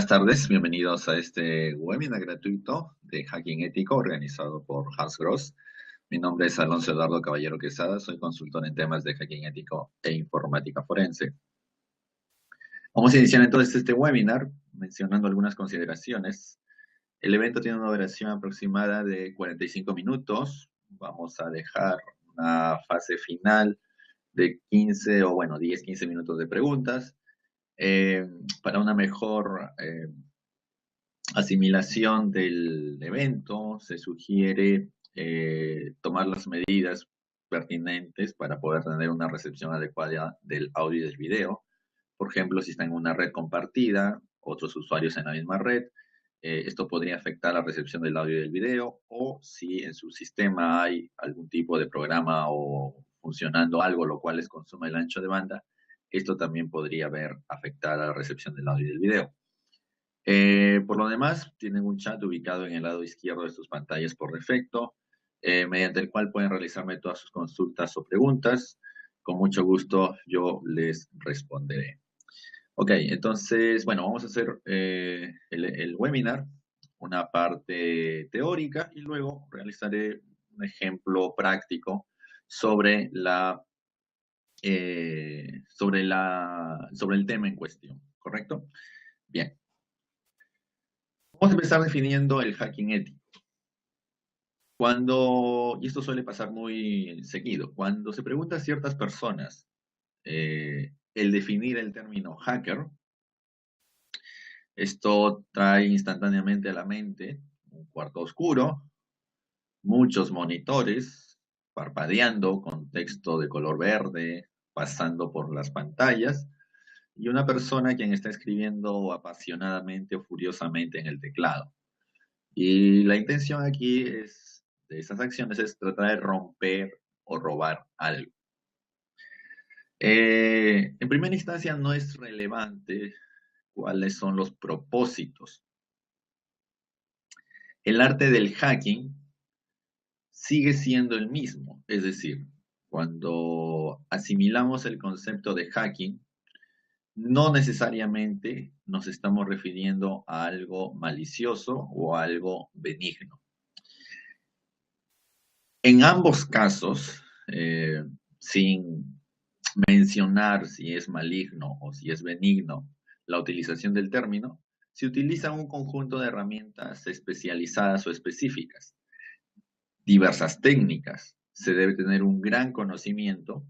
Buenas tardes, bienvenidos a este webinar gratuito de Hacking Ético organizado por Hans Gross. Mi nombre es Alonso Eduardo Caballero Quesada, soy consultor en temas de hacking ético e informática forense. Vamos a iniciar entonces este webinar mencionando algunas consideraciones. El evento tiene una duración aproximada de 45 minutos. Vamos a dejar una fase final de 15 o 10-15 minutos de preguntas. Para una mejor asimilación del evento, se sugiere tomar las medidas pertinentes para poder tener una recepción adecuada del audio y del video. Por ejemplo, si está en una red compartida, otros usuarios en la misma red, esto podría afectar la recepción del audio y del video, o si en su sistema hay algún tipo de programa o funcionando algo lo cual les consume el ancho de banda, esto también podría afectar a la recepción del audio y del video. Por lo demás, tienen un chat ubicado en el lado izquierdo de sus pantallas por defecto, mediante el cual pueden realizarme todas sus consultas o preguntas. Con mucho gusto yo les responderé. Ok, entonces, vamos a hacer el webinar, una parte teórica, y luego realizaré un ejemplo práctico sobre sobre el tema en cuestión, ¿correcto? Bien. Vamos a empezar definiendo el hacking ético. Y esto suele pasar muy seguido, cuando se pregunta a ciertas personas el definir el término hacker, esto trae instantáneamente a la mente un cuarto oscuro, muchos monitores parpadeando con texto de color verde, pasando por las pantallas, y una persona quien está escribiendo apasionadamente o furiosamente en el teclado. Y la intención aquí de esas acciones es tratar de romper o robar algo. En primera instancia no es relevante cuáles son los propósitos. El arte del hacking sigue siendo el mismo, es decir, cuando asimilamos el concepto de hacking, no necesariamente nos estamos refiriendo a algo malicioso o a algo benigno. En ambos casos, sin mencionar si es maligno o si es benigno la utilización del término, se utiliza un conjunto de herramientas especializadas o específicas, diversas técnicas. Se debe tener un gran conocimiento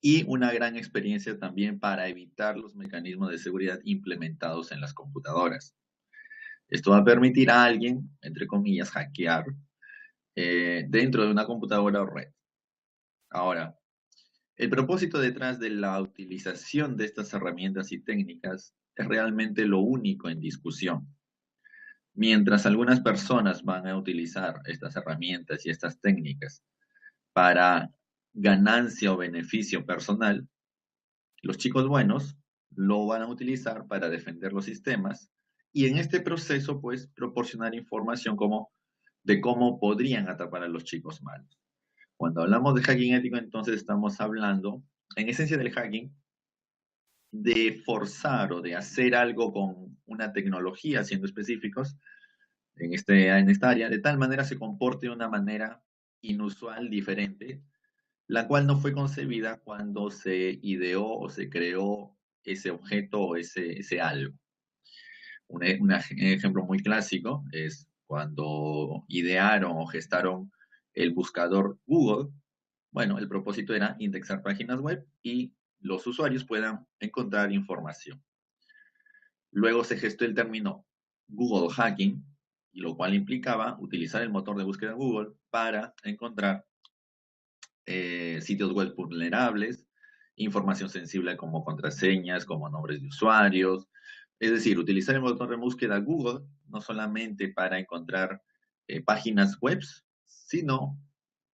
y una gran experiencia también para evitar los mecanismos de seguridad implementados en las computadoras. Esto va a permitir a alguien, entre comillas, hackear dentro de una computadora o red. Ahora, el propósito detrás de la utilización de estas herramientas y técnicas es realmente lo único en discusión. Mientras algunas personas van a utilizar estas herramientas y estas técnicas para ganancia o beneficio personal, los chicos buenos lo van a utilizar para defender los sistemas y en este proceso, pues, proporcionar información de cómo podrían atrapar a los chicos malos. Cuando hablamos de hacking ético, entonces estamos hablando, en esencia del hacking, de forzar o de hacer algo con una tecnología, siendo específicos, en esta área, de tal manera se comporte de una manera inusual, diferente, la cual no fue concebida cuando se ideó o se creó ese objeto o ese algo. Un ejemplo muy clásico es cuando idearon o gestaron el buscador Google. Bueno, el propósito era indexar páginas web y los usuarios puedan encontrar información. Luego se gestó el término Google Hacking, y lo cual implicaba utilizar el motor de búsqueda Google para encontrar sitios web vulnerables, información sensible como contraseñas, como nombres de usuarios. Es decir, utilizar el motor de búsqueda Google no solamente para encontrar páginas web, sino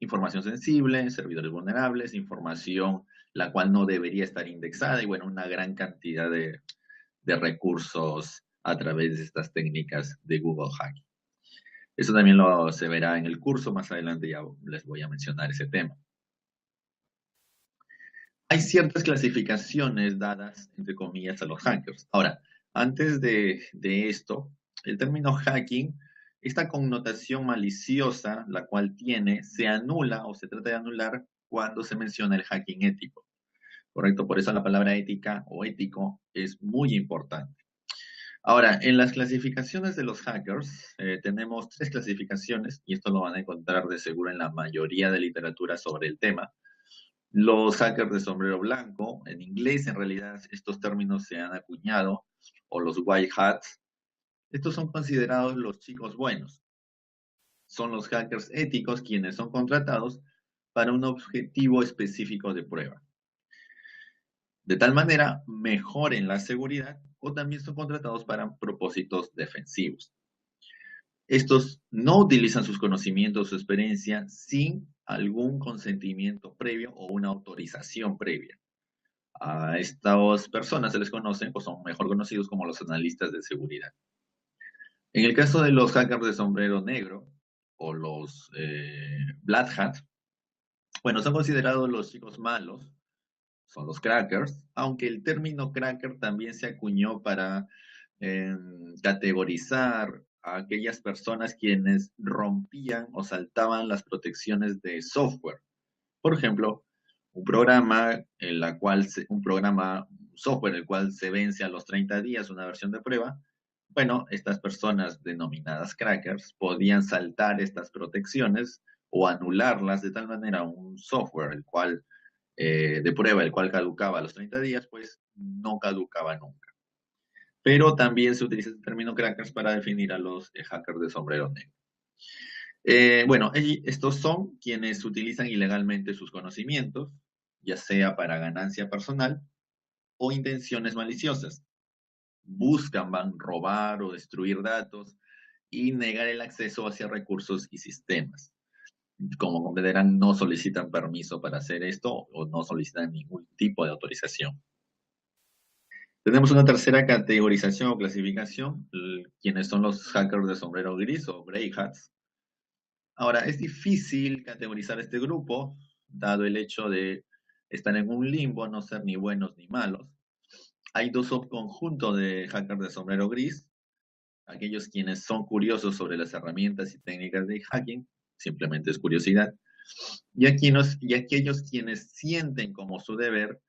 información sensible, servidores vulnerables, información la cual no debería estar indexada y bueno, una gran cantidad de recursos a través de estas técnicas de Google Hacking. Eso también se verá en el curso, más adelante ya les voy a mencionar ese tema. Hay ciertas clasificaciones dadas, entre comillas, a los hackers. Ahora, antes de esto, el término hacking, esta connotación maliciosa, la cual tiene, se anula o se trata de anular cuando se menciona el hacking ético. ¿Correcto? Por eso la palabra ética o ético es muy importante. Ahora, en las clasificaciones de los hackers, tenemos 3 clasificaciones, y esto lo van a encontrar de seguro en la mayoría de literatura sobre el tema. Los hackers de sombrero blanco, en inglés en realidad estos términos se han acuñado, o los white hats. Estos son considerados los chicos buenos. Son los hackers éticos quienes son contratados para un objetivo específico de prueba. De tal manera, mejoren la seguridad o también son contratados para propósitos defensivos. Estos no utilizan sus conocimientos o experiencia sin algún consentimiento previo o una autorización previa. A estas personas se les conocen, pues son mejor conocidos como los analistas de seguridad. En el caso de los hackers de sombrero negro o los Black Hat, bueno, son considerados los chicos malos, son los crackers, aunque el término cracker también se acuñó para categorizar a aquellas personas quienes rompían o saltaban las protecciones de software. Por ejemplo, un programa en la cual software el cual se vence a los 30 días una versión de prueba. Bueno, estas personas denominadas crackers podían saltar estas protecciones o anularlas de tal manera un software el cual de prueba el cual caducaba a los 30 días, pues no caducaba nunca. Pero también se utiliza el término crackers para definir a los hackers de sombrero negro. Bueno, estos son quienes utilizan ilegalmente sus conocimientos, ya sea para ganancia personal o intenciones maliciosas. Van a robar o destruir datos y negar el acceso hacia recursos y sistemas. Como comprenderán, no solicitan permiso para hacer esto o no solicitan ningún tipo de autorización. Tenemos una tercera categorización o clasificación, quienes son los hackers de sombrero gris o grey hats. Ahora, es difícil categorizar este grupo, dado el hecho de estar en un limbo, no ser ni buenos ni malos. Hay 2 subconjuntos de hackers de sombrero gris, aquellos quienes son curiosos sobre las herramientas y técnicas de hacking, simplemente es curiosidad, y aquellos quienes sienten como su deber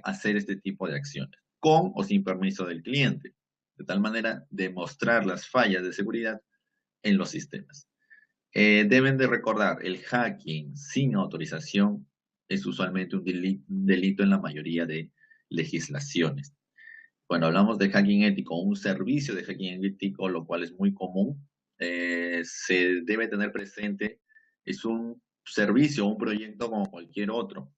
hacer este tipo de acciones, con o sin permiso del cliente, de tal manera demostrar las fallas de seguridad en los sistemas. Deben de recordar, el hacking sin autorización es usualmente un delito en la mayoría de legislaciones. Cuando hablamos de hacking ético, un servicio de hacking ético, lo cual es muy común, se debe tener presente, es un servicio, un proyecto como cualquier otro,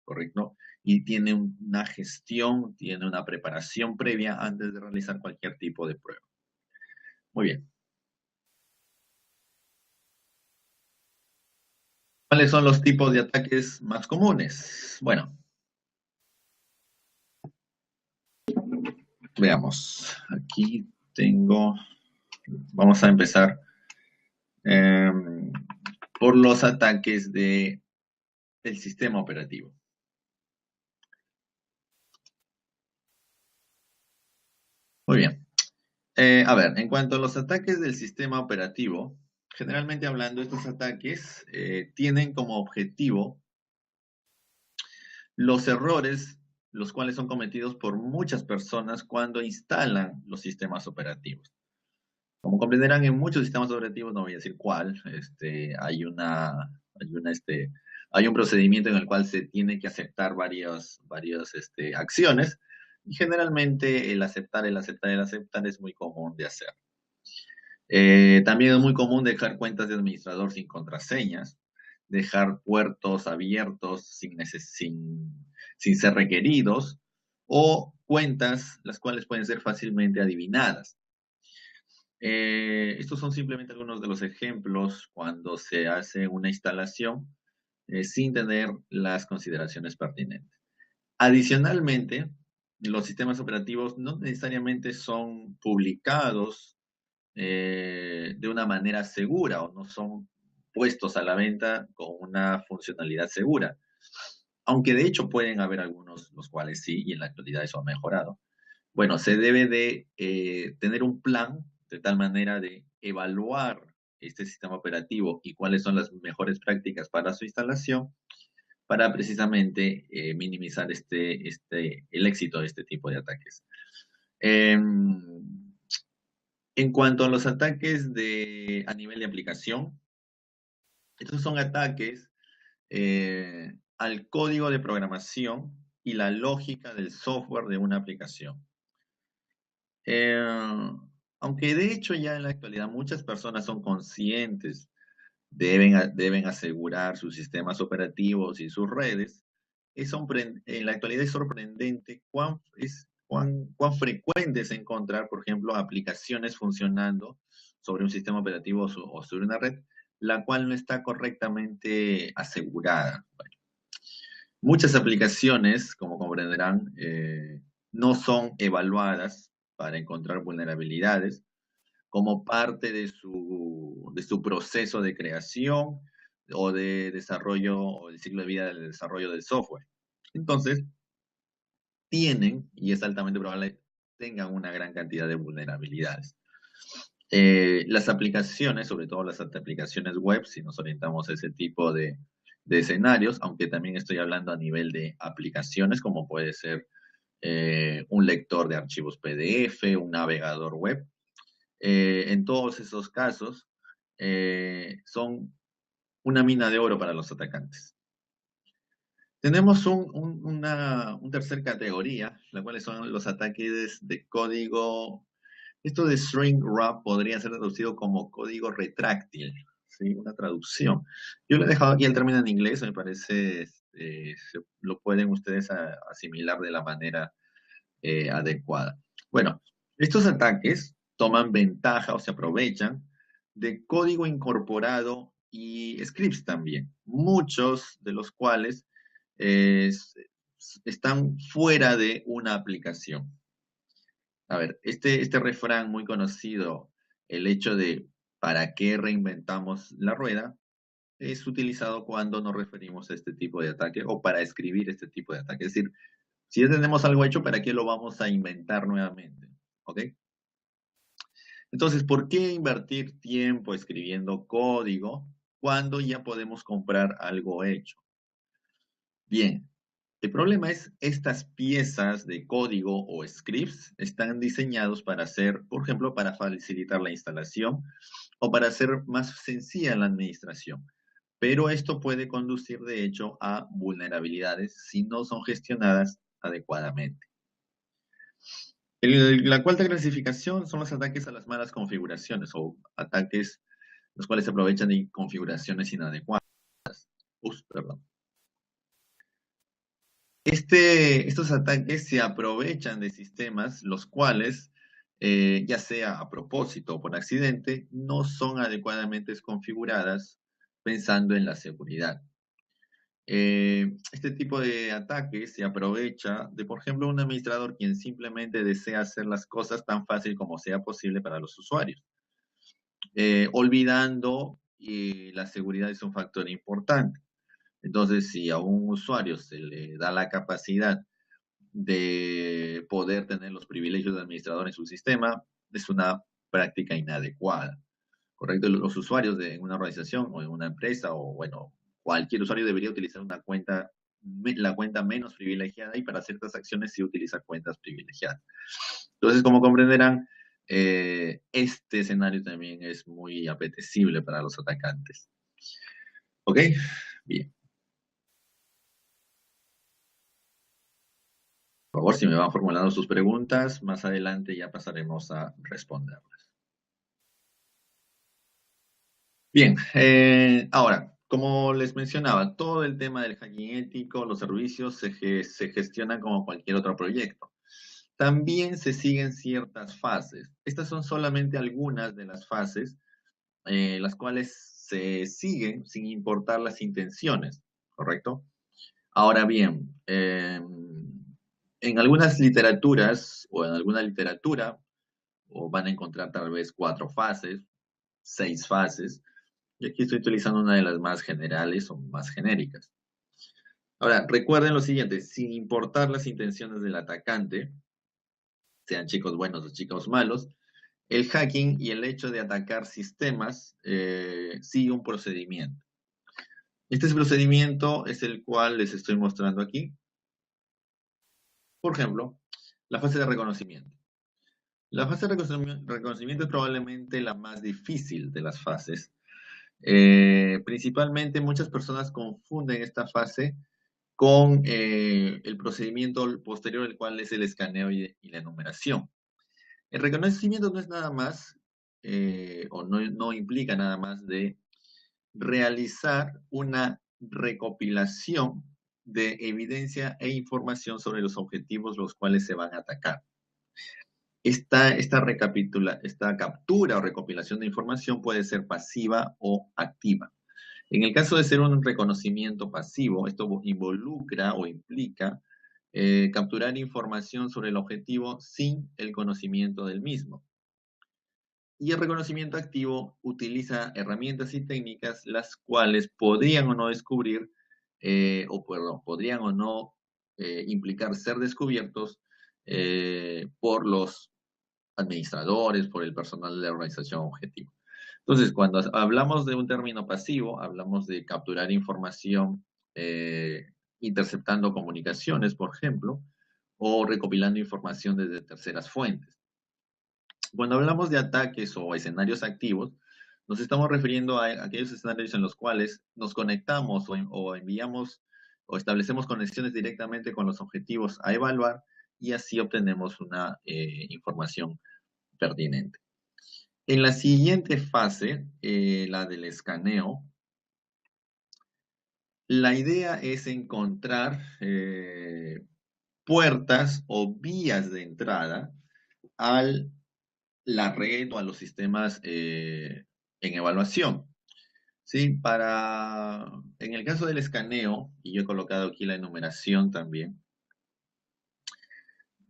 ¿correcto? Y tiene una gestión, tiene una preparación previa antes de realizar cualquier tipo de prueba. Muy bien. ¿Cuáles son los tipos de ataques más comunes? Bueno, veamos. Aquí vamos a empezar por los ataques del sistema operativo. Muy bien. A ver, en cuanto a los ataques del sistema operativo, generalmente hablando, estos ataques tienen como objetivo los errores, los cuales son cometidos por muchas personas cuando instalan los sistemas operativos. Como comprenderán, en muchos sistemas operativos, no voy a decir cuál, hay un procedimiento en el cual se tiene que aceptar varias acciones, y generalmente el aceptar es muy común de hacer. También es muy común dejar cuentas de administrador sin contraseñas, dejar puertos abiertos sin ser requeridos, o cuentas las cuales pueden ser fácilmente adivinadas. Estos son simplemente algunos de los ejemplos cuando se hace una instalación sin tener las consideraciones pertinentes. Adicionalmente, los sistemas operativos no necesariamente son publicados de una manera segura o no son puestos a la venta con una funcionalidad segura. Aunque de hecho pueden haber algunos los cuales sí, y en la actualidad eso ha mejorado. Bueno, se debe de tener un plan de tal manera de evaluar este sistema operativo y cuáles son las mejores prácticas para su instalación para precisamente minimizar el éxito de este tipo de ataques. En cuanto a los ataques a nivel de aplicación, estos son ataques al código de programación y la lógica del software de una aplicación. Aunque de hecho ya en la actualidad muchas personas son conscientes, deben asegurar sus sistemas operativos y sus redes, en la actualidad es sorprendente cuán frecuente es encontrar, por ejemplo, aplicaciones funcionando sobre un sistema operativo o sobre una red, la cual no está correctamente asegurada. Bueno, muchas aplicaciones, como comprenderán, no son evaluadas para encontrar vulnerabilidades como parte de su proceso de creación o de desarrollo o el ciclo de vida del desarrollo del software. Entonces, y es altamente probable, tengan una gran cantidad de vulnerabilidades. Las aplicaciones, sobre todo las aplicaciones web, si nos orientamos a ese tipo de escenarios, aunque también estoy hablando a nivel de aplicaciones, como puede ser un lector de archivos PDF, un navegador web. En todos esos casos, son una mina de oro para los atacantes. Tenemos una tercera categoría, la cual son los ataques de código. Esto de string wrap podría ser traducido como código retráctil, ¿sí? Una traducción. Yo le he dejado aquí el término en inglés, me parece, lo pueden ustedes asimilar de la manera adecuada. Bueno, estos ataques toman ventaja o se aprovechan de código incorporado y scripts también, muchos de los cuales eh, están fuera de una aplicación. A ver, este refrán muy conocido, el hecho de ¿para qué reinventamos la rueda? Es utilizado cuando nos referimos a este tipo de ataque o para escribir este tipo de ataque. Es decir, si ya tenemos algo hecho, ¿para qué lo vamos a inventar nuevamente? ¿Ok? Entonces, ¿por qué invertir tiempo escribiendo código cuando ya podemos comprar algo hecho? Bien, el problema es estas piezas de código o scripts están diseñados para hacer, por ejemplo, para facilitar la instalación o para hacer más sencilla la administración. Pero esto puede conducir, de hecho, a vulnerabilidades si no son gestionadas adecuadamente. La cuarta clasificación son los ataques a las malas configuraciones o ataques los cuales se aprovechan de configuraciones inadecuadas. Perdón. Estos ataques se aprovechan de sistemas los cuales, ya sea a propósito o por accidente, no son adecuadamente configuradas pensando en la seguridad. Este tipo de ataques se aprovecha de, por ejemplo, un administrador quien simplemente desea hacer las cosas tan fácil como sea posible para los usuarios, olvidando que la seguridad es un factor importante. Entonces, si a un usuario se le da la capacidad de poder tener los privilegios de administrador en su sistema, es una práctica inadecuada. ¿Correcto? Los usuarios de una organización o en una empresa o, bueno, cualquier usuario debería utilizar la cuenta menos privilegiada y para ciertas acciones sí utiliza cuentas privilegiadas. Entonces, como comprenderán, este escenario también es muy apetecible para los atacantes. ¿Ok? Bien. Por favor, si me van formulando sus preguntas, más adelante ya pasaremos a responderlas. Bien, ahora, como les mencionaba, todo el tema del hacking ético, los servicios se gestionan como cualquier otro proyecto. También se siguen ciertas fases. Estas son solamente algunas de las fases, las cuales se siguen sin importar las intenciones, ¿correcto? Ahora bien, en algunas literaturas o en alguna literatura, o van a encontrar tal vez 4 fases, 6 fases, y aquí estoy utilizando una de las más generales o más genéricas. Ahora, recuerden lo siguiente, sin importar las intenciones del atacante, sean chicos buenos o chicos malos, el hacking y el hecho de atacar sistemas sigue un procedimiento. Este procedimiento es el cual les estoy mostrando aquí. Por ejemplo, la fase de reconocimiento. La fase de reconocimiento es probablemente la más difícil de las fases. Principalmente muchas personas confunden esta fase con el procedimiento posterior, el cual es el escaneo y la enumeración. El reconocimiento no es nada más, o no implica nada más de realizar una recopilación de evidencia e información sobre los objetivos los cuales se van a atacar. Esta captura o recopilación de información puede ser pasiva o activa. En el caso de ser un reconocimiento pasivo, esto involucra o implica capturar información sobre el objetivo sin el conocimiento del mismo. Y el reconocimiento activo utiliza herramientas y técnicas las cuales podrían o no descubrir, podrían o no implicar ser descubiertos por los administradores, por el personal de la organización objetivo. Entonces, cuando hablamos de un término pasivo, hablamos de capturar información interceptando comunicaciones, por ejemplo, o recopilando información desde terceras fuentes. Cuando hablamos de ataques o escenarios activos, nos estamos refiriendo a aquellos escenarios en los cuales nos conectamos o enviamos o establecemos conexiones directamente con los objetivos a evaluar y así obtenemos una información pertinente. En la siguiente fase, la del escaneo, la idea es encontrar puertas o vías de entrada a la red o a los sistemas en evaluación. ¿Sí? En el caso del escaneo, y yo he colocado aquí la enumeración también,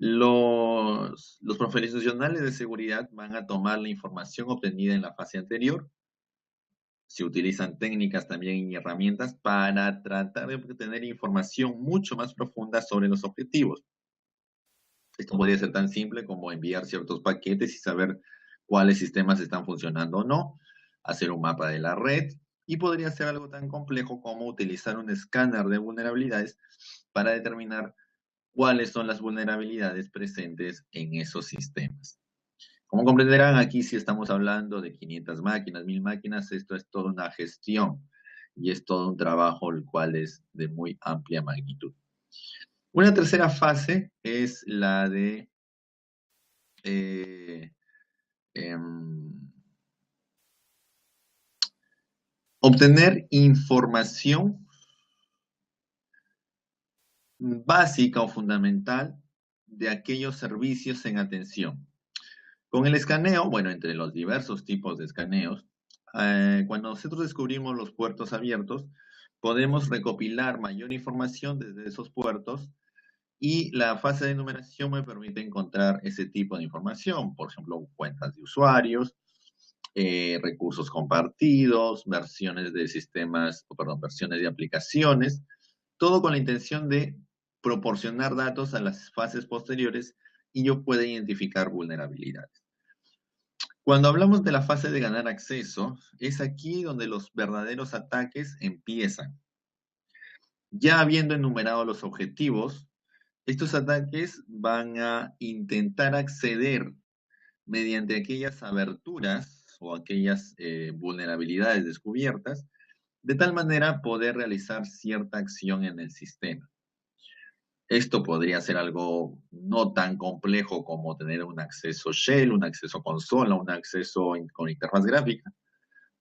los profesionales de seguridad van a tomar la información obtenida en la fase anterior. Se utilizan técnicas también y herramientas para tratar de obtener información mucho más profunda sobre los objetivos. Esto podría ser tan simple como enviar ciertos paquetes y saber cuáles sistemas están funcionando o no, hacer un mapa de la red, y podría ser algo tan complejo como utilizar un escáner de vulnerabilidades para determinar cuáles son las vulnerabilidades presentes en esos sistemas. Como comprenderán, aquí sí estamos hablando de 500 máquinas, 1000 máquinas, esto es toda una gestión y es todo un trabajo el cual es de muy amplia magnitud. Una tercera fase es la de obtener información básica o fundamental de aquellos servicios en atención. Con el escaneo, bueno, entre los diversos tipos de escaneos, cuando nosotros descubrimos los puertos abiertos, podemos recopilar mayor información desde esos puertos y la fase de enumeración me permite encontrar ese tipo de información, por ejemplo, cuentas de usuarios, recursos compartidos, versiones de sistemas, versiones de aplicaciones, todo con la intención de proporcionar datos a las fases posteriores y yo pueda identificar vulnerabilidades. Cuando hablamos de la fase de ganar acceso, es aquí donde los verdaderos ataques empiezan. Ya habiendo enumerado los objetivos, estos ataques van a intentar acceder mediante aquellas aberturas o aquellas vulnerabilidades descubiertas, de tal manera poder realizar cierta acción en el sistema. Esto podría ser algo no tan complejo como tener un acceso shell, un acceso consola, un acceso con interfaz gráfica.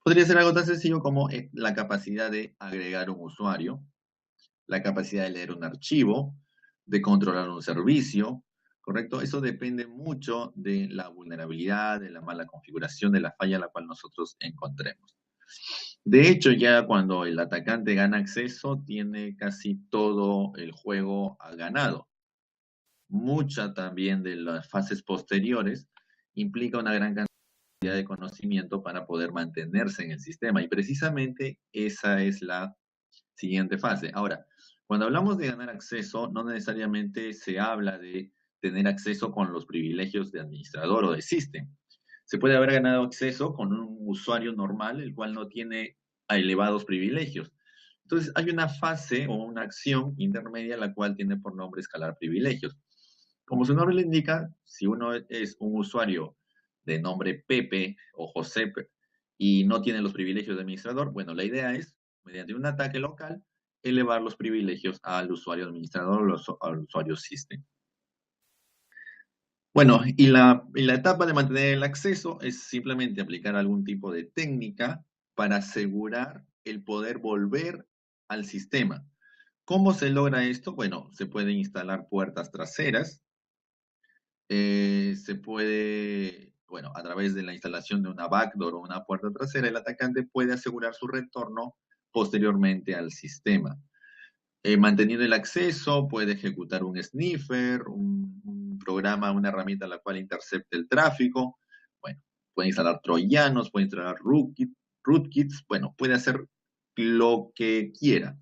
Podría ser algo tan sencillo como la capacidad de agregar un usuario, la capacidad de leer un archivo, de controlar un servicio, ¿correcto? Eso depende mucho de la vulnerabilidad, de la mala configuración, de la falla a la cual nosotros encontremos. De hecho, ya cuando el atacante gana acceso, tiene casi todo el juego ganado. Mucha también de las fases posteriores implica una gran cantidad de conocimiento para poder mantenerse en el sistema. Y precisamente esa es la siguiente fase. Ahora, cuando hablamos de ganar acceso, no necesariamente se habla de tener acceso con los privilegios de administrador o de system. Se puede haber ganado acceso con un usuario normal, el cual no tiene elevados privilegios. Entonces, hay una fase o una acción intermedia la cual tiene por nombre escalar privilegios. Como su nombre le indica, si uno es un usuario de nombre Pepe o José y no tiene los privilegios de administrador, bueno, la idea es, mediante un ataque local, elevar los privilegios al usuario administrador o al usuario system. Bueno, y la etapa de mantener el acceso es simplemente aplicar algún tipo de técnica para asegurar el poder volver al sistema. ¿Cómo se logra esto? Bueno, se pueden instalar puertas traseras, se puede, bueno, a través de la instalación de una backdoor o una puerta trasera, el atacante puede asegurar su retorno posteriormente al sistema. Manteniendo el acceso, puede ejecutar un sniffer, un programa, una herramienta la cual intercepte el tráfico. Bueno, puede instalar troyanos, puede instalar rootkits, bueno, puede hacer lo que quiera.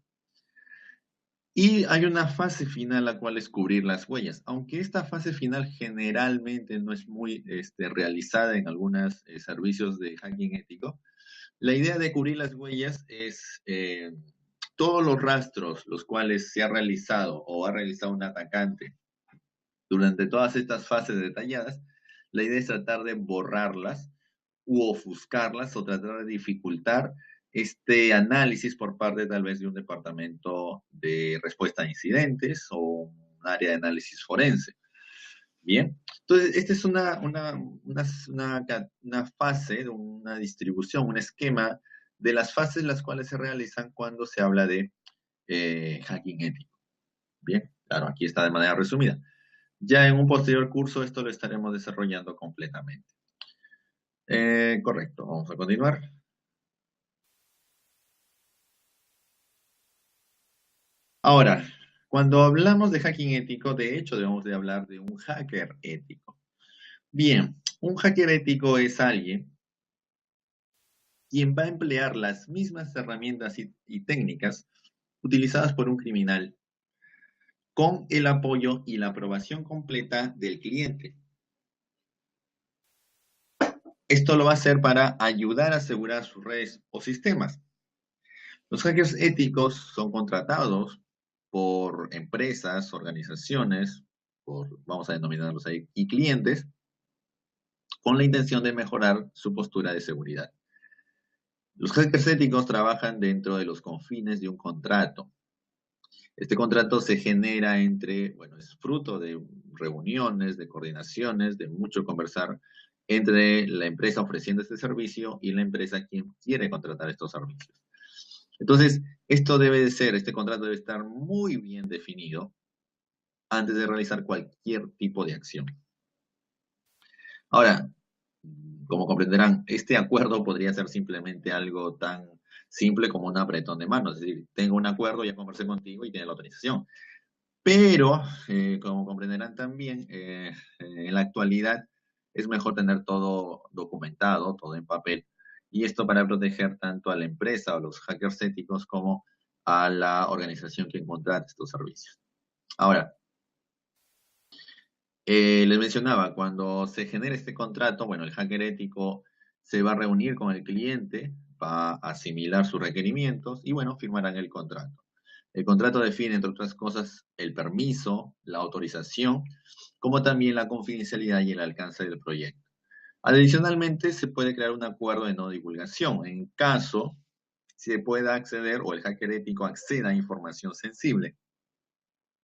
Y hay una fase final, la cual es cubrir las huellas. Aunque esta fase final generalmente no es muy realizada en algunos servicios de hacking ético, la idea de cubrir las huellas es todos los rastros los cuales se ha realizado o ha realizado un atacante durante todas estas fases detalladas, la idea es tratar de borrarlas u ofuscarlas o tratar de dificultar este análisis por parte tal vez de un departamento de respuesta a incidentes o un área de análisis forense. Bien, entonces esta es una fase, una distribución, un esquema de las fases las cuales se realizan cuando se habla de hacking ético. Bien, claro, aquí está de manera resumida. Ya en un posterior curso esto lo estaremos desarrollando completamente. Correcto, vamos a continuar. Ahora, cuando hablamos de hacking ético, de hecho debemos de hablar de un hacker ético. Bien, un hacker ético es alguien quien va a emplear las mismas herramientas y técnicas utilizadas por un criminal con el apoyo y la aprobación completa del cliente. Esto lo va a hacer para ayudar a asegurar sus redes o sistemas. Los hackers éticos son contratados por empresas, organizaciones, vamos a denominarlos ahí, y clientes, con la intención de mejorar su postura de seguridad. Los hackers éticos trabajan dentro de los confines de un contrato. Este contrato se genera bueno, es fruto de reuniones, de coordinaciones, de mucho conversar entre la empresa ofreciendo este servicio y la empresa quien quiere contratar estos servicios. Entonces, este contrato debe estar muy bien definido antes de realizar cualquier tipo de acción. Ahora, como comprenderán, este acuerdo podría ser simplemente algo tan simple como un apretón de manos. Es decir, tengo un acuerdo, ya conversé contigo y tiene la autorización. Pero, como comprenderán también, en la actualidad es mejor tener todo documentado, todo en papel. Y esto para proteger tanto a la empresa o a los hackers éticos como a la organización que contrata estos servicios. Ahora, les mencionaba, cuando se genera este contrato, bueno, el hacker ético se va a reunir con el cliente, va a asimilar sus requerimientos y, bueno, firmarán el contrato. El contrato define, entre otras cosas, el permiso, la autorización, como también la confidencialidad y el alcance del proyecto. Adicionalmente, se puede crear un acuerdo de no divulgación en caso se pueda acceder o el hacker ético acceda a información sensible.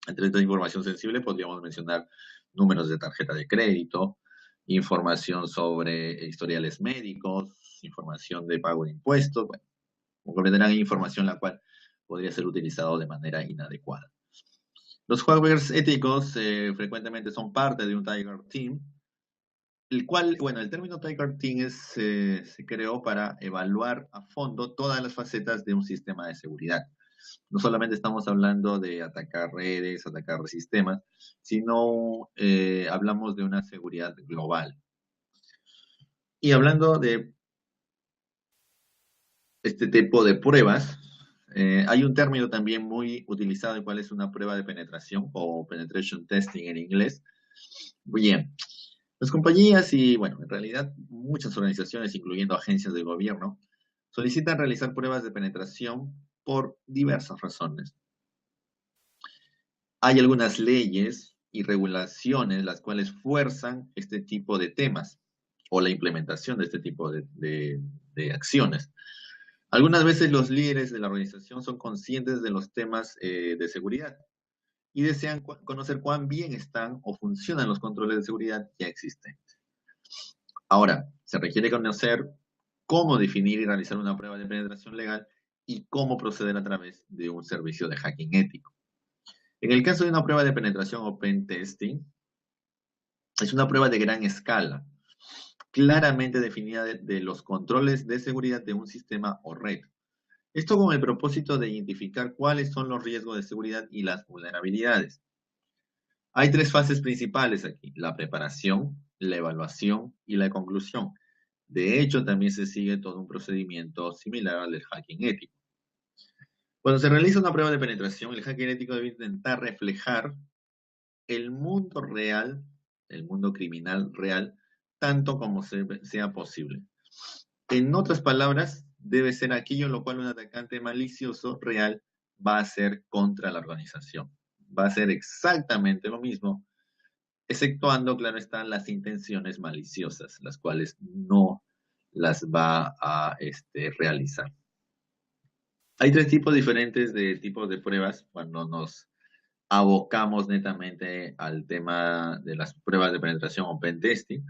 Entre esta información sensible podríamos mencionar números de tarjeta de crédito, información sobre historiales médicos, información de pago de impuestos. Bueno, como comprenderán, hay información la cual podría ser utilizado de manera inadecuada. Los hackers éticos frecuentemente son parte de un Tiger Team, el cual, bueno, el término Tiger Team se creó para evaluar a fondo todas las facetas de un sistema de seguridad. No solamente estamos hablando de atacar redes, atacar sistemas, sino hablamos de una seguridad global. Y hablando de este tipo de pruebas, hay un término también muy utilizado, el cual es una prueba de penetración o penetration testing en inglés, Bien, las compañías y, bueno, en realidad muchas organizaciones, incluyendo agencias del gobierno, solicitan realizar pruebas de penetración por diversas razones. Hay algunas leyes y regulaciones las cuales fuerzan este tipo de temas o la implementación de este tipo de acciones. Algunas veces los líderes de la organización son conscientes de los temas de seguridad y desean conocer cuán bien están o funcionan los controles de seguridad ya existentes. Ahora, se requiere conocer cómo definir y realizar una prueba de penetración legal y cómo proceder a través de un servicio de hacking ético. En el caso de una prueba de penetración o pen testing, es una prueba de gran escala, claramente definida de los controles de seguridad de un sistema o red. Esto con el propósito de identificar cuáles son los riesgos de seguridad y las vulnerabilidades. Hay tres fases principales aquí: la preparación, la evaluación y la conclusión. De hecho, también se sigue todo un procedimiento similar al del hacking ético. Cuando se realiza una prueba de penetración, el hacking ético debe intentar reflejar el mundo real, el mundo criminal real, tanto como sea posible. En otras palabras, debe ser aquello en lo cual un atacante malicioso real va a hacer contra la organización. Va a ser exactamente lo mismo, exceptuando, claro están, las intenciones maliciosas, las cuales no las va a realizar. Hay tres tipos diferentes de tipos de pruebas cuando nos abocamos netamente al tema de las pruebas de penetración o pen testing.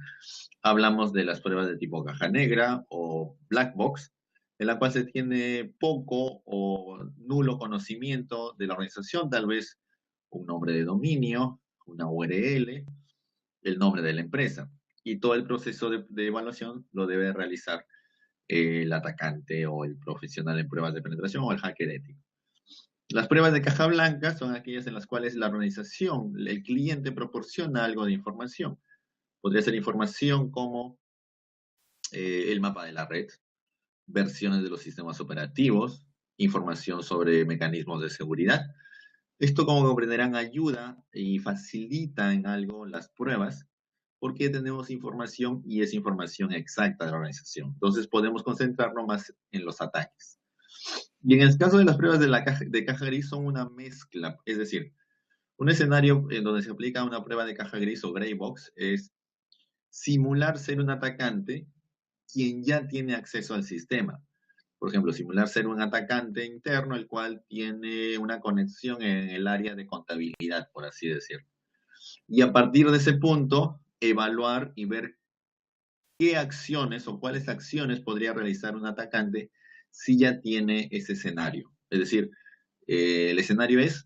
Hablamos de las pruebas de tipo caja negra o black box, en la cual se tiene poco o nulo conocimiento de la organización, tal vez un nombre de dominio, una URL, el nombre de la empresa. Y todo el proceso de evaluación lo debe realizar el atacante o el profesional en pruebas de penetración o el hacker ético. Las pruebas de caja blanca son aquellas en las cuales la organización, el cliente proporciona algo de información. Podría ser información como el mapa de la red, versiones de los sistemas operativos, información sobre mecanismos de seguridad. Esto, como comprenderán, ayuda y facilita en algo las pruebas porque tenemos información y es información exacta de la organización. Entonces podemos concentrarnos más en los ataques. Y en el caso de las pruebas de caja gris son una mezcla, es decir, un escenario en donde se aplica una prueba de caja gris o gray box es simular ser un atacante quien ya tiene acceso al sistema. Por ejemplo, simular ser un atacante interno el cual tiene una conexión en el área de contabilidad, por así decirlo. Y a partir de ese punto, evaluar y ver qué acciones o cuáles acciones podría realizar un atacante si ya tiene ese escenario. Es decir, el escenario es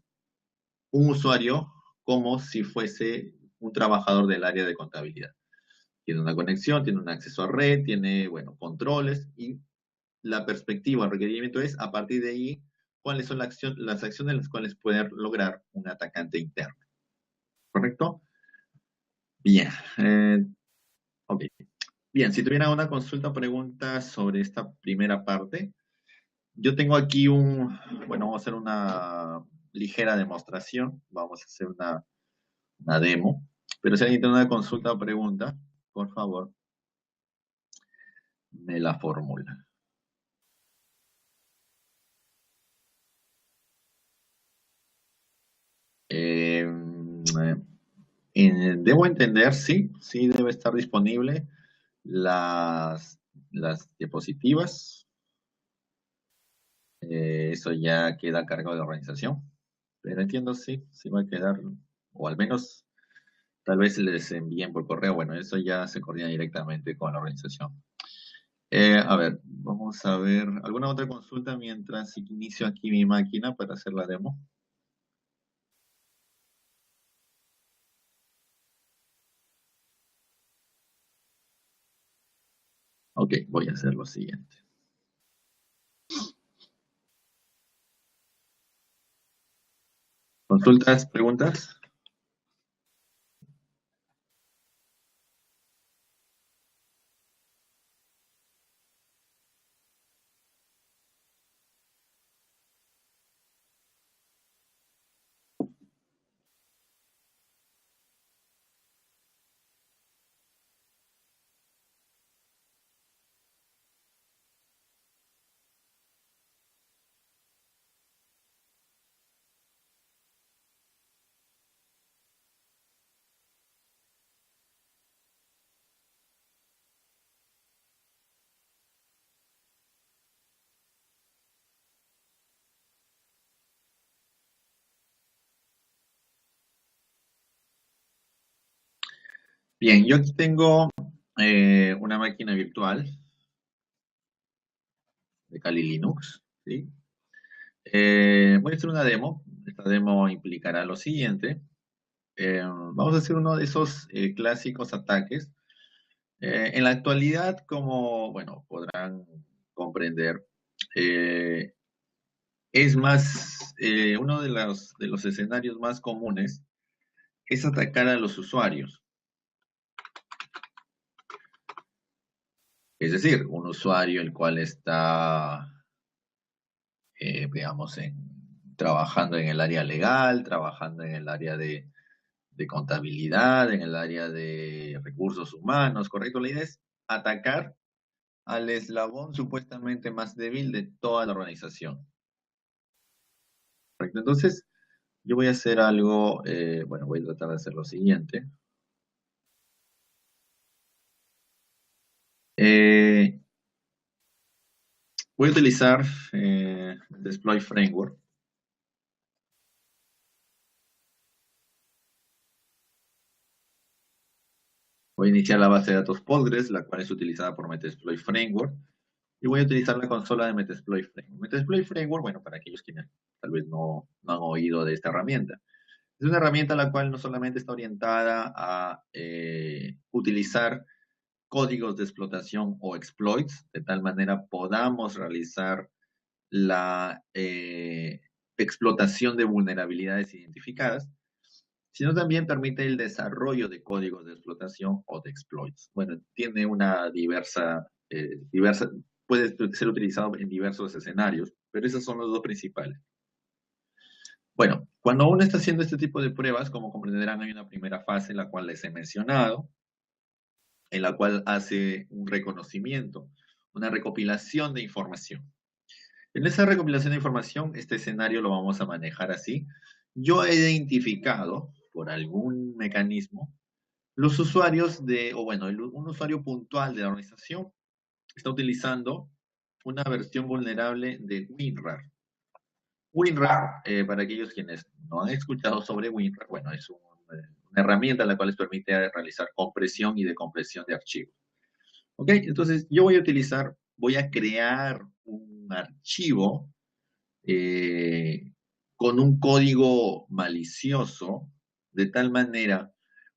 un usuario como si fuese un trabajador del área de contabilidad. Tiene una conexión, tiene un acceso a red, tiene, bueno, controles y la perspectiva, el requerimiento es, a partir de ahí, cuáles son las acciones las cuales puede lograr un atacante interno. ¿Correcto? Bien. Ok. Bien, si tuviera una consulta o pregunta sobre esta primera parte, yo tengo aquí bueno, vamos a hacer una ligera demostración, vamos a hacer una demo, pero si alguien tiene una consulta o pregunta, por favor, me la formula. Eh, Debo entender, sí, sí debe estar disponible las, las diapositivas. Eso ya queda a cargo de la organización. Pero entiendo, sí, sí va a quedar, o al menos tal vez les envíen por correo. Bueno, eso ya se coordina directamente con la organización. A ver, vamos a ver, ¿alguna otra consulta mientras inicio aquí mi máquina para hacer la demo? Ok, voy a hacer lo siguiente. ¿Consultas, preguntas? Bien, yo aquí tengo una máquina virtual de Kali Linux, ¿sí? Voy a hacer una demo. Esta demo implicará lo siguiente. Vamos a hacer uno de esos clásicos ataques. En la actualidad, como, bueno, podrán comprender, eh, es más, uno de los escenarios más comunes es atacar a los usuarios. Es decir, un usuario el cual está, digamos, trabajando en el área legal, trabajando en el área de contabilidad, en el área de recursos humanos, ¿correcto? La idea es atacar al eslabón supuestamente más débil de toda la organización. ¿Correcto? Entonces, yo voy a hacer algo, bueno, voy a tratar de hacer lo siguiente. Eh, Voy a utilizar Deploy Framework. Voy a iniciar la base de datos Postgres, la cual es utilizada por Metasploit Framework. Y voy a utilizar la consola de Metasploit Framework. Metasploit Framework, bueno, para aquellos quienes tal vez no han oído de esta herramienta. Es una herramienta la cual no solamente está orientada a utilizar códigos de explotación o exploits, de tal manera podamos realizar la explotación de vulnerabilidades identificadas, sino también permite el desarrollo de códigos de explotación o de exploits. Bueno, tiene una diversa, puede ser utilizado en diversos escenarios, pero esos son los dos principales. Bueno, cuando uno está haciendo este tipo de pruebas, como comprenderán, hay una primera fase en la cual les he mencionado, en la cual hace un reconocimiento, una recopilación de información. En esa recopilación de información, este escenario lo vamos a manejar así. Yo he identificado, por algún mecanismo, los usuarios o bueno, un usuario puntual de la organización está utilizando una versión vulnerable de WinRAR. WinRAR, para aquellos quienes no han escuchado sobre WinRAR, bueno, es una herramienta la cual les permite realizar compresión y decompresión de archivos. ¿Ok? Entonces, yo voy a crear un archivo eh, con un código malicioso, de tal manera,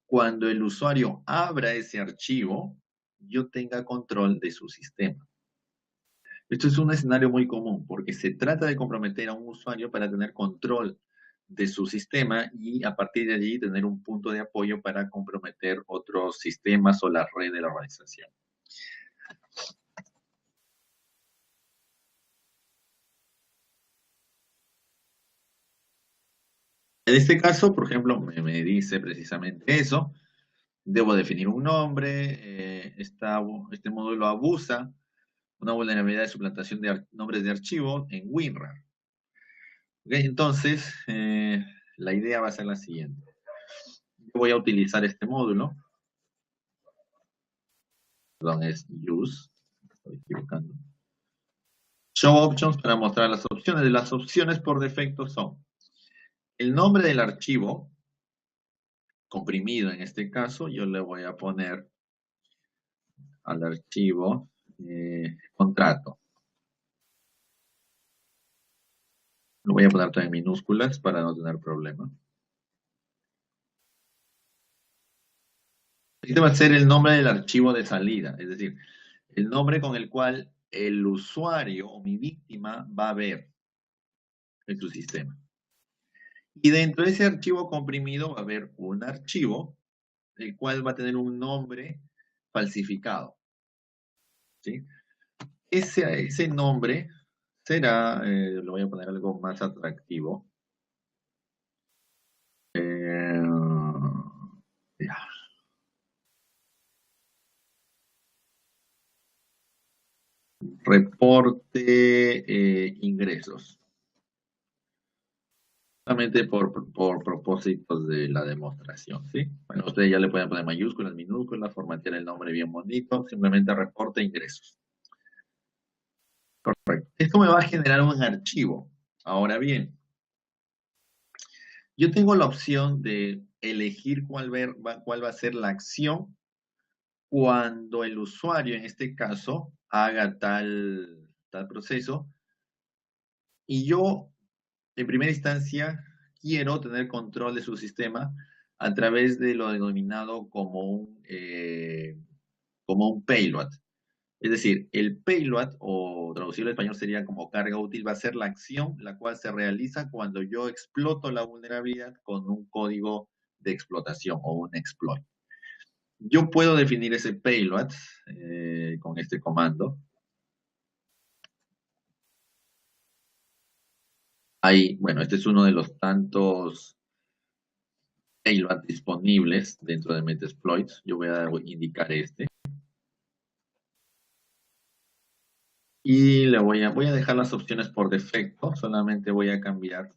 cuando el usuario abra ese archivo, yo tenga control de su sistema. Esto es un escenario muy común porque se trata de comprometer a un usuario para tener control de su sistema y a partir de allí tener un punto de apoyo para comprometer otros sistemas o la red de la organización. En este caso, por ejemplo, me dice precisamente eso. Debo definir un nombre. Este módulo abusa una vulnerabilidad de suplantación de nombres de archivo en WinRAR. ¿Okay? Entonces, la idea va a ser la siguiente. Yo voy a utilizar este módulo. Perdón, es use. Estoy equivocando. Show options para mostrar las opciones. Las opciones por defecto son el nombre del archivo, comprimido en este caso. Yo le voy a poner al archivo contrato. Lo voy a poner todo en minúsculas para no tener problema. Este va a ser el nombre del archivo de salida, es decir, el nombre con el cual el usuario o mi víctima va a ver en su sistema. Y dentro de ese archivo comprimido va a haber un archivo, el cual va a tener un nombre falsificado. ¿Sí? Ese nombre será, le voy a poner algo más atractivo. Ya. Reporte ingresos. Solamente por propósitos de la demostración, ¿sí? Bueno, ustedes ya le pueden poner mayúsculas, minúsculas, formatear el nombre bien bonito, simplemente reporte ingresos. Correcto. Esto me va a generar un archivo. Ahora bien, Yo tengo la opción de elegir cuál va a ser la acción cuando el usuario, en este caso, haga tal proceso. Y yo, en primera instancia, quiero tener control de su sistema a través de lo denominado como un payload. Es decir, el payload, o traducido al español sería como carga útil, va a ser la acción la cual se realiza cuando yo exploto la vulnerabilidad con un código de explotación o un exploit. Yo puedo definir ese payload con este comando. Bueno, este es uno de los tantos payload disponibles dentro de Metasploit. Yo voy a indicar este. Y voy a dejar las opciones por defecto. Solamente voy a cambiar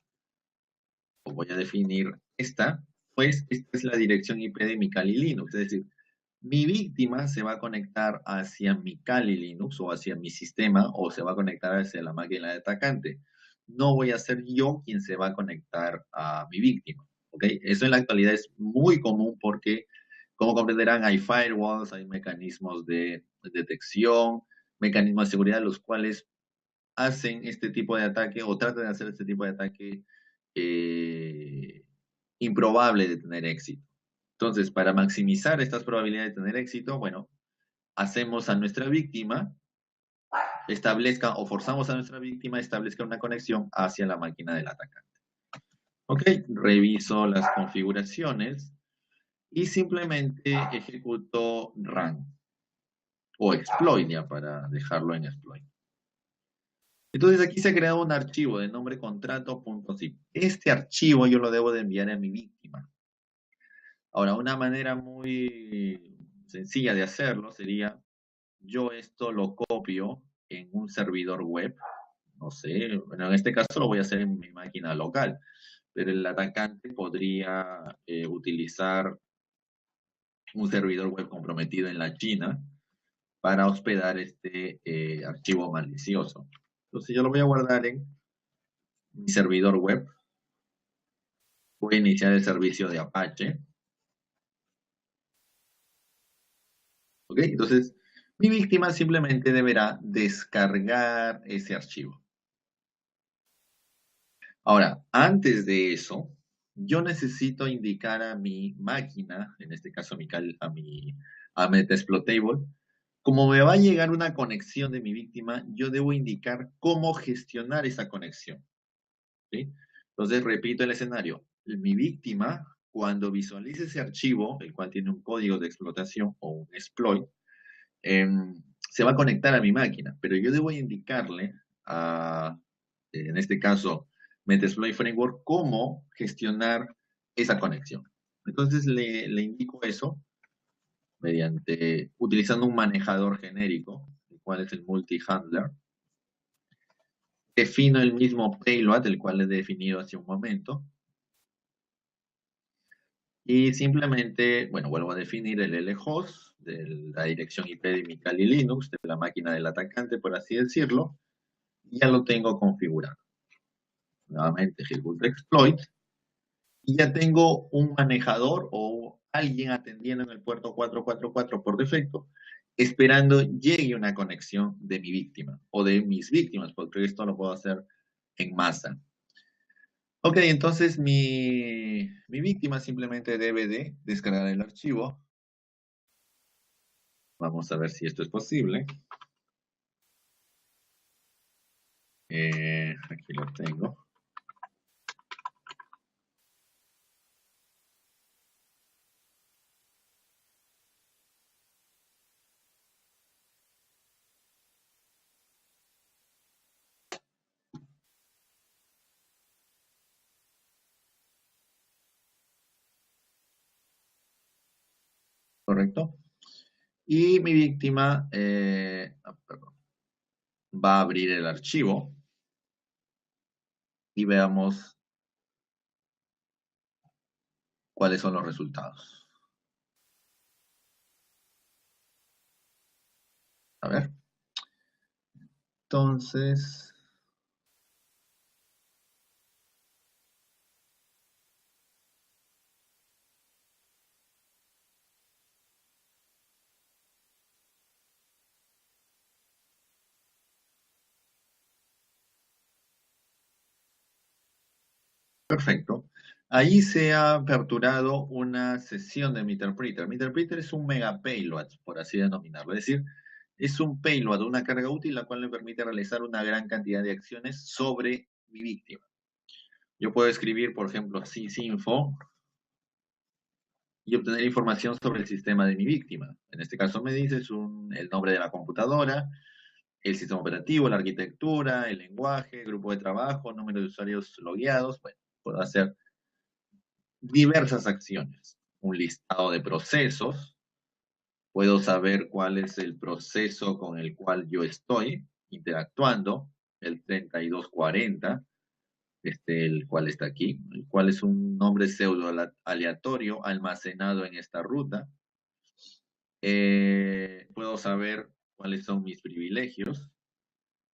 o voy a definir esta. Pues esta es la dirección IP de mi Kali Linux. Es decir, mi víctima se va a conectar hacia mi Kali Linux o hacia mi sistema o se va a conectar hacia la máquina de atacante. No voy a ser yo quien se va a conectar a mi víctima. ¿Ok? Eso en la actualidad es muy común porque, como comprenderán, hay firewalls, hay mecanismos de detección, mecanismos de seguridad, los cuales hacen este tipo de ataque o tratan de hacer este tipo de ataque eh, improbable de tener éxito. Entonces, para maximizar estas probabilidades de tener éxito, bueno, hacemos a nuestra víctima establezca o forzamos a nuestra víctima a establecer una conexión hacia la máquina del atacante. Ok, reviso las configuraciones y simplemente ejecuto run o exploit ya para dejarlo en exploit. Entonces aquí se ha creado un archivo de nombre contrato.zip. Este archivo yo lo debo de enviar a mi víctima. Ahora, una manera muy sencilla de hacerlo sería, yo esto lo copio en un servidor web, no sé, bueno, en este caso lo voy a hacer en mi máquina local, pero el atacante podría utilizar un servidor web comprometido en la China para hospedar este archivo malicioso. Entonces yo lo voy a guardar en mi servidor web. Voy a iniciar el servicio de Apache. ¿Ok? Entonces, mi víctima simplemente deberá descargar ese archivo. Ahora, antes de eso, yo necesito indicar a mi máquina, en este caso a Metaexplotable, como me va a llegar una conexión de mi víctima, yo debo indicar cómo gestionar esa conexión. ¿Sí? Entonces, repito el escenario. Mi víctima, cuando visualice ese archivo, el cual tiene un código de explotación o un exploit, se va a conectar a mi máquina, pero yo debo indicarle en este caso, Metasploit Framework, cómo gestionar esa conexión. Entonces le indico eso utilizando un manejador genérico, el cual es el multi-handler. Defino el mismo payload, el cual he definido hace un momento. Y simplemente, bueno, vuelvo a definir el lhost de la dirección IP de mi Kali Linux, de la máquina del atacante, por así decirlo. Ya lo tengo configurado. Nuevamente ejecuto exploit y ya tengo un manejador o alguien atendiendo en el puerto 444 por defecto, esperando llegue una conexión de mi víctima o de mis víctimas, porque esto lo puedo hacer en masa. Ok, entonces mi víctima simplemente debe de descargar el archivo. Vamos a ver si esto es posible. Aquí lo tengo. ¿Correcto? Y mi víctima va a abrir el archivo y veamos cuáles son los resultados. A ver. Entonces, Perfecto. Ahí se ha aperturado una sesión de Meterpreter. Meterpreter es un mega payload, por así denominarlo. Es decir, es un payload, una carga útil, la cual le permite realizar una gran cantidad de acciones sobre mi víctima. Yo puedo escribir, por ejemplo, sysinfo y obtener información sobre el sistema de mi víctima. En este caso me dices el nombre de la computadora, el sistema operativo, la arquitectura, el lenguaje, grupo de trabajo, número de usuarios logueados. Bueno, puedo hacer diversas acciones. Un listado de procesos. Puedo saber cuál es el proceso con el cual yo estoy interactuando, el 3240, el cual está aquí, el cual es un nombre pseudo aleatorio almacenado en esta ruta. Puedo saber cuáles son mis privilegios.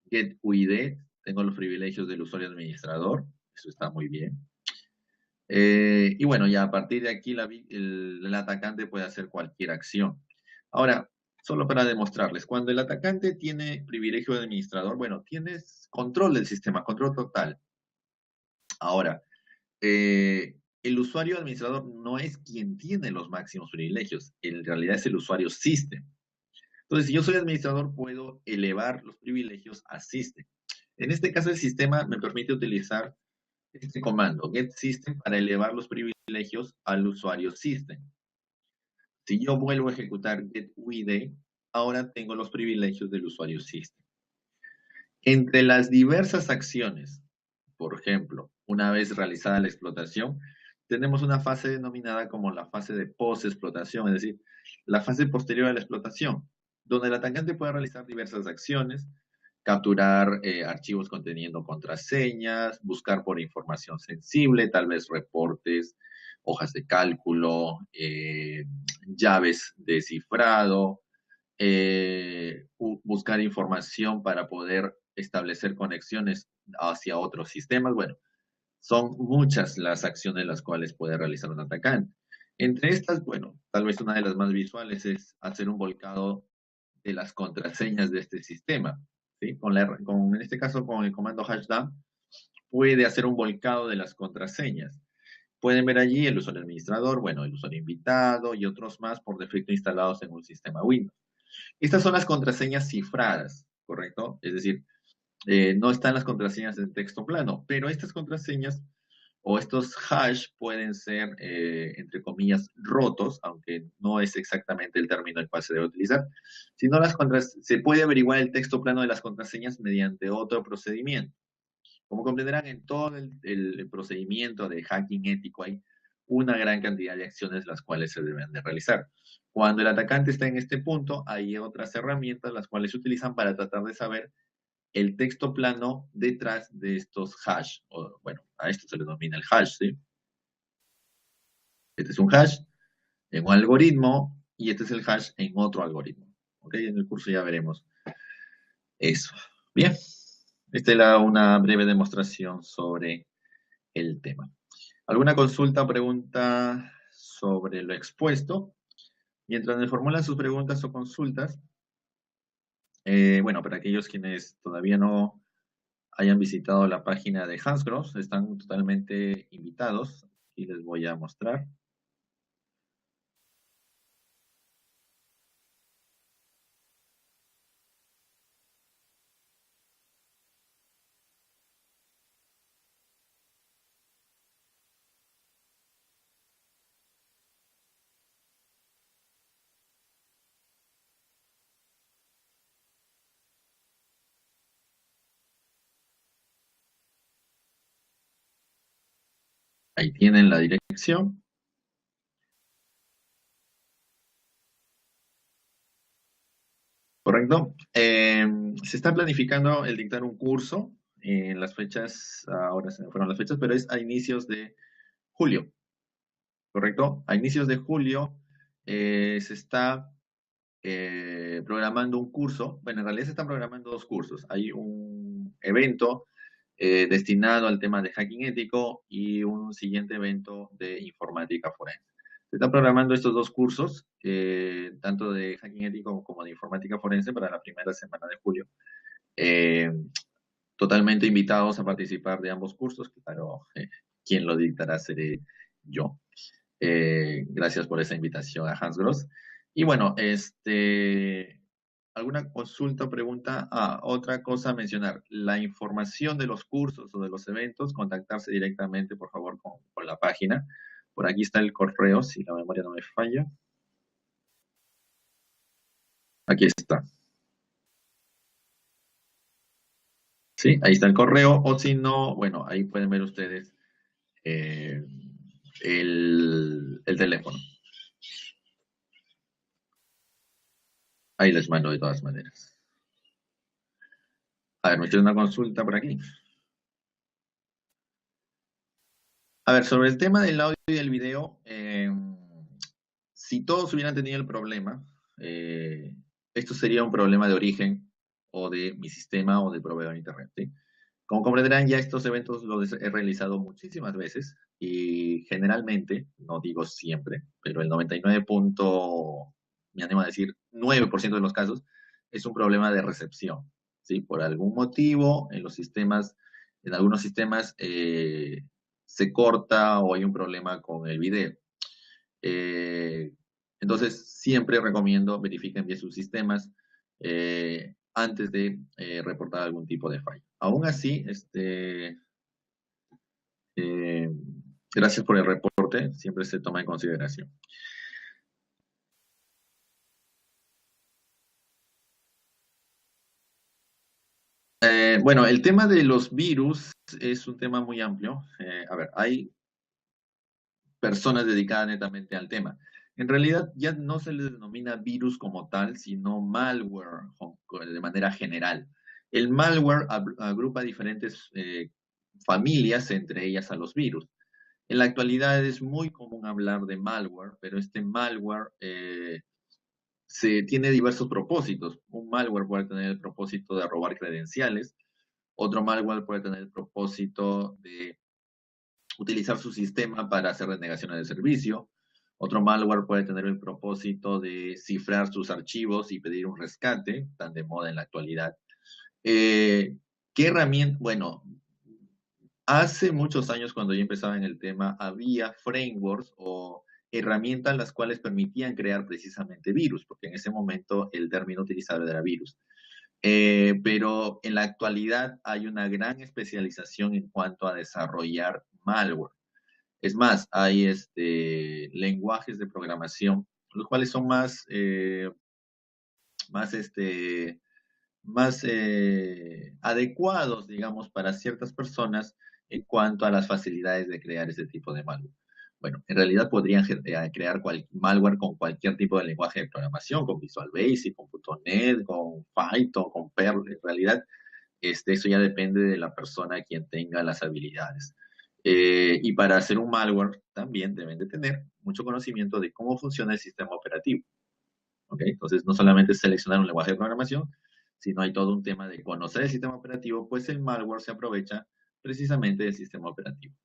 Get UID, tengo los privilegios del usuario administrador, eso está muy bien. Y bueno, ya a partir de aquí el atacante puede hacer cualquier acción. Ahora, solo para demostrarles, cuando el atacante tiene privilegio de administrador, bueno, tienes control del sistema, control total. Ahora, el usuario administrador no es quien tiene los máximos privilegios, en realidad es el usuario system. Entonces, si yo soy administrador, puedo elevar los privilegios a system. En este caso, el sistema me permite utilizar este comando, get system, para elevar los privilegios al usuario system. Si yo vuelvo a ejecutar get UID, ahora tengo los privilegios del usuario system. Entre las diversas acciones, por ejemplo, una vez realizada la explotación, tenemos una fase denominada como la fase de post-explotación, es decir, la fase posterior a la explotación, donde el atacante puede realizar diversas acciones, capturar archivos conteniendo contraseñas, buscar por información sensible, tal vez reportes, hojas de cálculo, llaves de cifrado, buscar información para poder establecer conexiones hacia otros sistemas. Bueno, son muchas las acciones las cuales puede realizar un atacante. Entre estas, bueno, tal vez una de las más visuales es hacer un volcado de las contraseñas de este sistema. ¿Sí? En este caso, con el comando hashdown, puede hacer un volcado de las contraseñas. Pueden ver allí el usuario administrador, bueno, el usuario invitado y otros más por defecto instalados en un sistema Windows. Estas son las contraseñas cifradas, ¿correcto? Es decir, no están las contraseñas en texto plano, pero estas contraseñas o estos hash pueden ser, entre comillas, rotos, aunque no es exactamente el término el cual se debe utilizar, sino se puede averiguar el texto plano de las contraseñas mediante otro procedimiento. Como comprenderán, en todo el procedimiento de hacking ético hay una gran cantidad de acciones las cuales se deben de realizar. Cuando el atacante está en este punto, hay otras herramientas las cuales se utilizan para tratar de saber el texto plano detrás de estos hash. O, bueno, a esto se le denomina el hash, ¿sí? Este es un hash en un algoritmo y este es el hash en otro algoritmo. ¿Ok? En el curso ya veremos eso. Bien, esta era una breve demostración sobre el tema. ¿Alguna consulta o pregunta sobre lo expuesto? Mientras me formulan sus preguntas o consultas, bueno, para aquellos quienes todavía no hayan visitado la página de Hansgrohe, están totalmente invitados. Aquí les voy a mostrar. Ahí tienen la dirección. ¿Correcto? Se está planificando el dictar un curso en las fechas, ahora se me fueron las fechas, pero es a inicios de julio. ¿Correcto? A inicios de julio se está programando un curso. Bueno, en realidad se están programando dos cursos. Hay un evento destinado al tema de hacking ético y un siguiente evento de informática forense. Se están programando estos dos cursos, tanto de hacking ético como de informática forense, para la primera semana de julio. Totalmente invitados a participar de ambos cursos, claro. quien lo dictará seré yo. Gracias por esa invitación a Hans Gross. Y bueno, ¿alguna consulta o pregunta? Otra cosa a mencionar. La información de los cursos o de los eventos, contactarse directamente, por favor, con la página. Por aquí está el correo, si la memoria no me falla. Aquí está. Sí, ahí está el correo. O si no, bueno, ahí pueden ver ustedes el teléfono. Ahí les mando de todas maneras. A ver, me tiene una consulta por aquí. A ver, sobre el tema del audio y del video, si todos hubieran tenido el problema, esto sería un problema de origen o de mi sistema o del proveedor de Internet, ¿sí? Como comprenderán, ya estos eventos los he realizado muchísimas veces y generalmente, no digo siempre, pero el 99 me animo a decir, 9% de los casos, es un problema de recepción, ¿sí? Por algún motivo, en los sistemas, en algunos sistemas, se corta o hay un problema con el video. Eh, entonces, siempre recomiendo verifiquen bien sus sistemas antes de reportar algún tipo de fallo. Aún así, eh, gracias por el reporte, siempre se toma en consideración. Bueno, el tema de los virus es un tema muy amplio. A ver, hay personas dedicadas netamente al tema. En realidad ya no se les denomina virus como tal, sino malware de manera general. El malware agrupa diferentes familias, entre ellas a los virus. En la actualidad es muy común hablar de malware, pero este malware tiene diversos propósitos. Un malware puede tener el propósito de robar credenciales, otro malware puede tener el propósito de utilizar su sistema para hacer denegaciones de servicio. Otro malware puede tener el propósito de cifrar sus archivos y pedir un rescate, tan de moda en la actualidad. ¿Qué herramienta? Bueno, hace muchos años cuando yo empezaba en el tema, había frameworks o herramientas las cuales permitían crear precisamente virus, porque en ese momento el término utilizado era virus. Pero en la actualidad hay una gran especialización en cuanto a desarrollar malware. Es más, hay lenguajes de programación, los cuales son más, más adecuados, digamos, para ciertas personas en cuanto a las facilidades de crear ese tipo de malware. Bueno, en realidad podrían crear malware con cualquier tipo de lenguaje de programación, con Visual Basic, con .NET, con Python, con Perl. En realidad, eso ya depende de la persona quien tenga las habilidades. Y para hacer un malware también deben de tener mucho conocimiento de cómo funciona el sistema operativo. ¿Okay? Entonces, no solamente seleccionar un lenguaje de programación, sino hay todo un tema de conocer el sistema operativo, pues el malware se aprovecha precisamente del sistema operativo.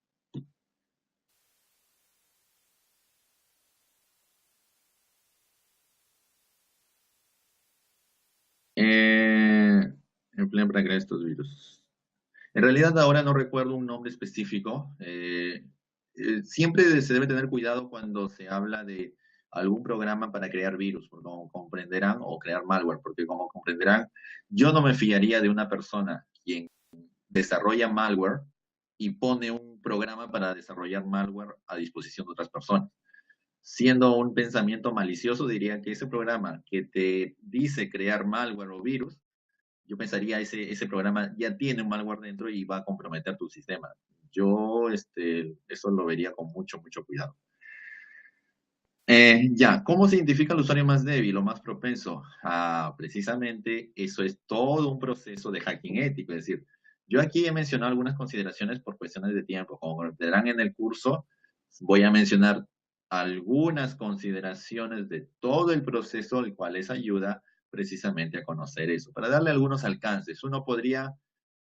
Emplean para crear estos virus. En realidad ahora no recuerdo un nombre específico. Siempre se debe tener cuidado cuando se habla de algún programa para crear virus, porque como comprenderán, o crear malware, porque como comprenderán, yo no me fiaría de una persona quien desarrolla malware y pone un programa para desarrollar malware a disposición de otras personas. Siendo un pensamiento malicioso, diría que ese programa que te dice crear malware o virus, yo pensaría ese programa ya tiene un malware dentro y va a comprometer tu sistema. Yo eso lo vería con mucho, mucho cuidado. Ya, ¿cómo se identifica el usuario más débil o más propenso? Precisamente eso es todo un proceso de hacking ético. Es decir, yo aquí he mencionado algunas consideraciones por cuestiones de tiempo. Como verán en el curso, voy a mencionar algunas consideraciones de todo el proceso, el cual les ayuda precisamente a conocer eso. Para darle algunos alcances, uno podría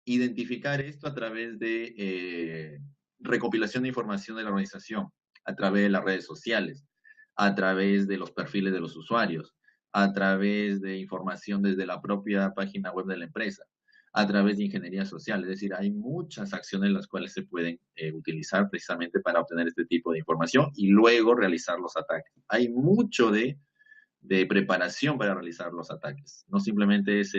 identificar esto a través de recopilación de información de la organización, a través de las redes sociales, a través de los perfiles de los usuarios, a través de información desde la propia página web de la empresa, a través de ingeniería social. Es decir, hay muchas acciones las cuales se pueden utilizar precisamente para obtener este tipo de información y luego realizar los ataques. Hay mucho de preparación para realizar los ataques. No simplemente es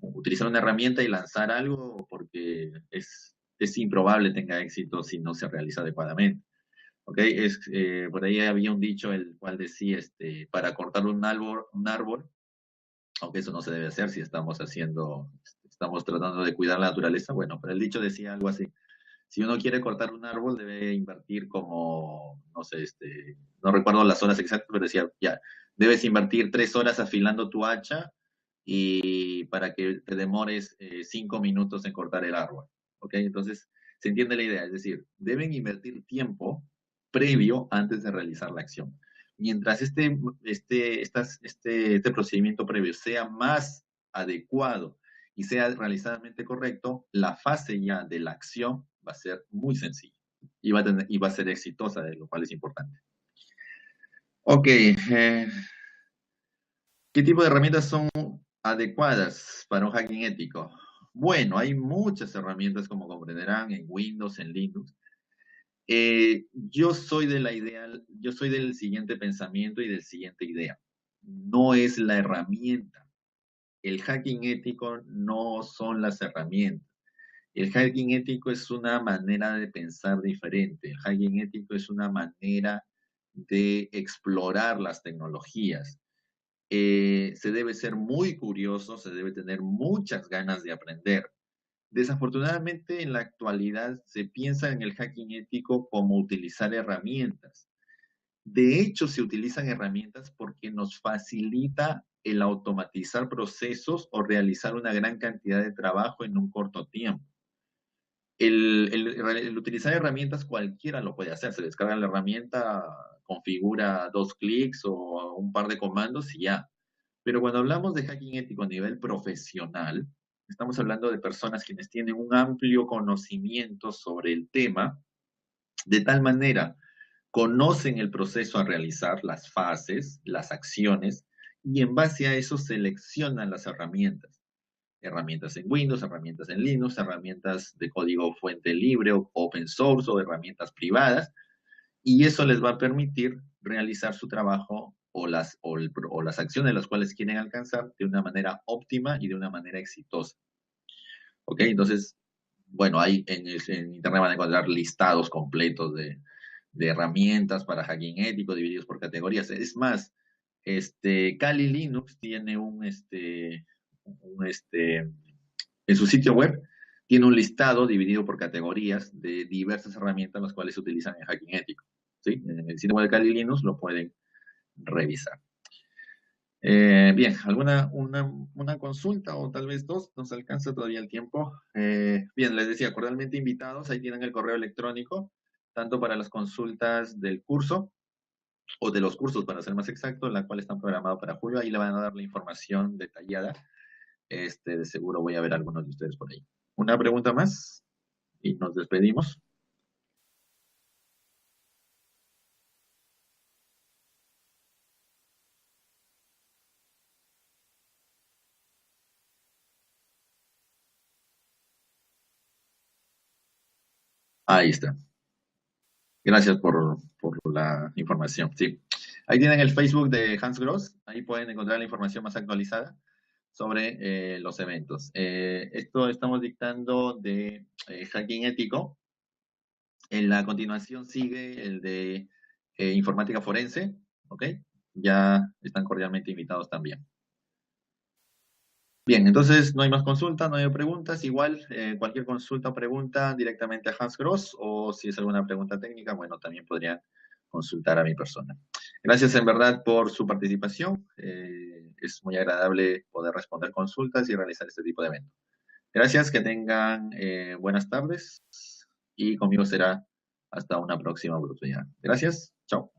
utilizar una herramienta y lanzar algo porque es improbable tenga éxito si no se realiza adecuadamente. ¿Ok? Por ahí había un dicho el cual decía, para cortar un árbol, aunque eso no se debe hacer si estamos tratando de cuidar la naturaleza, bueno, pero el dicho decía algo así: si uno quiere cortar un árbol, debe invertir como, no sé, no recuerdo las horas exactas, pero decía, ya, debes invertir 3 horas afilando tu hacha y para que te demores 5 minutos en cortar el árbol. ¿Ok? Entonces, se entiende la idea, es decir, deben invertir tiempo previo antes de realizar la acción. Mientras este procedimiento previo sea más adecuado y sea realizadamente correcto, la fase ya de la acción va a ser muy sencilla y va a ser exitosa, de lo cual es importante. Ok, ¿qué tipo de herramientas son adecuadas para un hacking ético? Bueno, hay muchas herramientas, como comprenderán, en Windows, en Linux. Yo soy del siguiente pensamiento y del siguiente idea. No es la herramienta. El hacking ético no son las herramientas. El hacking ético es una manera de pensar diferente. El hacking ético es una manera de explorar las tecnologías. Se debe ser muy curioso, se debe tener muchas ganas de aprender. Desafortunadamente, en la actualidad se piensa en el hacking ético como utilizar herramientas. De hecho, se utilizan herramientas porque nos facilita el automatizar procesos o realizar una gran cantidad de trabajo en un corto tiempo. El utilizar herramientas cualquiera lo puede hacer. Se descarga la herramienta, configura 2 clics o un par de comandos y ya. Pero cuando hablamos de hacking ético a nivel profesional, estamos hablando de personas quienes tienen un amplio conocimiento sobre el tema, de tal manera conocen el proceso a realizar, las fases, las acciones, y en base a eso seleccionan las herramientas. Herramientas en Windows, herramientas en Linux, herramientas de código fuente libre o open source o herramientas privadas, y eso les va a permitir realizar su trabajo o las acciones las cuales quieren alcanzar de una manera óptima y de una manera exitosa. ¿Ok? Entonces, bueno, en Internet van a encontrar listados completos de herramientas para hacking ético divididos por categorías. Es más, Kali Linux tiene en su sitio web, tiene un listado dividido por categorías de diversas herramientas las cuales se utilizan en hacking ético. ¿Sí? En el sitio web de Kali Linux lo pueden revisar. Bien, una consulta o tal vez dos, nos alcanza todavía el tiempo. Bien, les decía, cordialmente invitados, ahí tienen el correo electrónico, tanto para las consultas del curso o de los cursos, para ser más exacto, la cual están programados para julio. Ahí le van a dar la información detallada. De seguro voy a ver a algunos de ustedes por ahí. Una pregunta más y nos despedimos. Ahí está. Gracias por la información. Sí. Ahí tienen el Facebook de Hans Gross. Ahí pueden encontrar la información más actualizada sobre los eventos. Esto estamos dictando de hacking ético. En la continuación sigue el de informática forense. ¿Ok? Ya están cordialmente invitados también. Bien, entonces no hay más consultas, no hay preguntas. Igual, cualquier consulta o pregunta directamente a Hans Gross, o si es alguna pregunta técnica, bueno, también podrían consultar a mi persona. Gracias en verdad por su participación. Es muy agradable poder responder consultas y realizar este tipo de eventos. Gracias, que tengan buenas tardes y conmigo será hasta una próxima oportunidad. Gracias, chao.